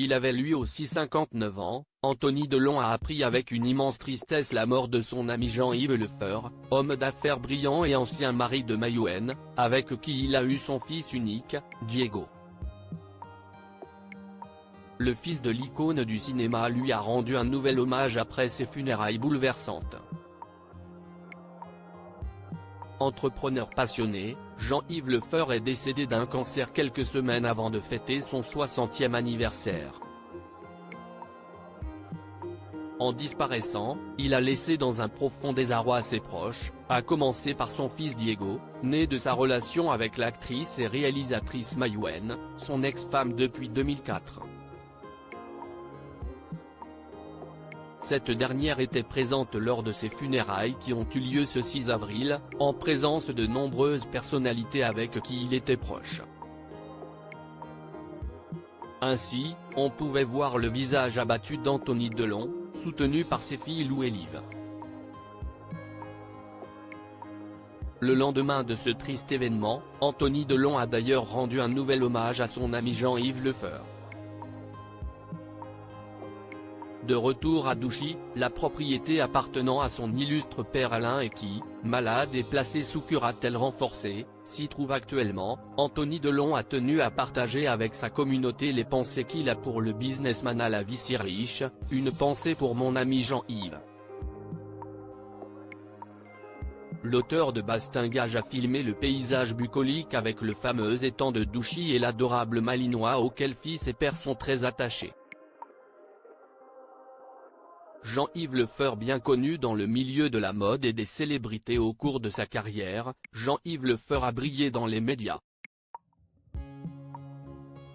Il avait lui aussi 59 ans. Anthony Delon a appris avec une immense tristesse la mort de son ami Jean-Yves Lefeur, homme d'affaires brillant et ancien mari de Maïwenn, avec qui il a eu son fils unique, Diego. Le fils de l'icône du cinéma lui a rendu un nouvel hommage après ses funérailles bouleversantes. Entrepreneur passionné, Jean-Yves Lefeur est décédé d'un cancer quelques semaines avant de fêter son 60e anniversaire. En disparaissant, il a laissé dans un profond désarroi ses proches, à commencer par son fils Diego, né de sa relation avec l'actrice et réalisatrice Maïwenn, son ex-femme depuis 2004. Cette dernière était présente lors de ses funérailles qui ont eu lieu ce 6 avril, en présence de nombreuses personnalités avec qui il était proche. Ainsi, on pouvait voir le visage abattu d'Anthony Delon, soutenu par ses filles Lou et Liv. Le lendemain de ce triste événement, Anthony Delon a d'ailleurs rendu un nouvel hommage à son ami Jean-Yves Lefeur. De retour à Douchy, la propriété appartenant à son illustre père Alain et qui, malade et placé sous curatelle renforcée, s'y trouve actuellement, Anthony Delon a tenu à partager avec sa communauté les pensées qu'il a pour le businessman à la vie si riche, une pensée pour mon ami Jean-Yves. L'auteur de Bastingage a filmé le paysage bucolique avec le fameux étang de Douchy et l'adorable Malinois auquel fils et père sont très attachés. Jean-Yves Lefeur, bien connu dans le milieu de la mode et des célébrités au cours de sa carrière, Jean-Yves Lefeur a brillé dans les médias.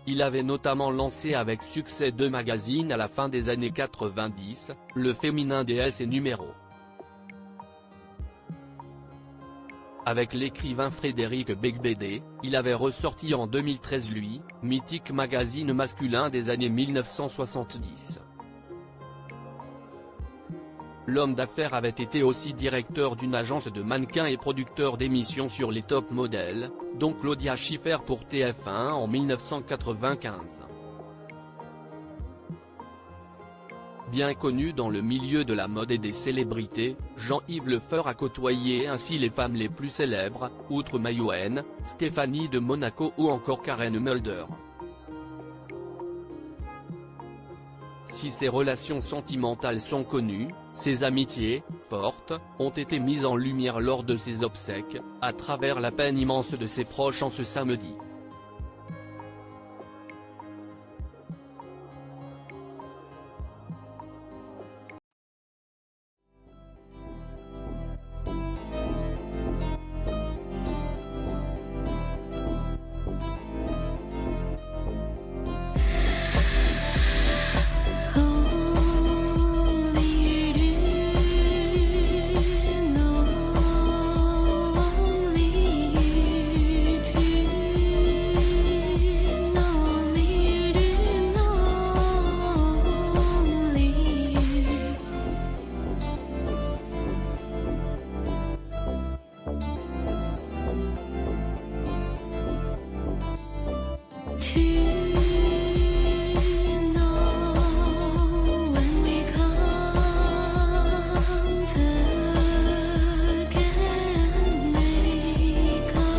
Il avait notamment lancé avec succès 2 magazines à la fin des années 90, Le Féminin DS et Numéro. Avec l'écrivain Frédéric Beigbeder, il avait ressorti en 2013 Lui, mythique magazine masculin des années 1970. L'homme d'affaires avait été aussi directeur d'une agence de mannequins et producteur d'émissions sur les top modèles, dont Claudia Schiffer pour TF1 en 1995. Bien connu dans le milieu de la mode et des célébrités, Jean-Yves Lefeur a côtoyé ainsi les femmes les plus célèbres, outre Maïwenn, Stéphanie de Monaco ou encore Karen Mulder. Si ses relations sentimentales sont connues, ses amitiés, fortes, ont été mises en lumière lors de ses obsèques, à travers la peine immense de ses proches en ce samedi.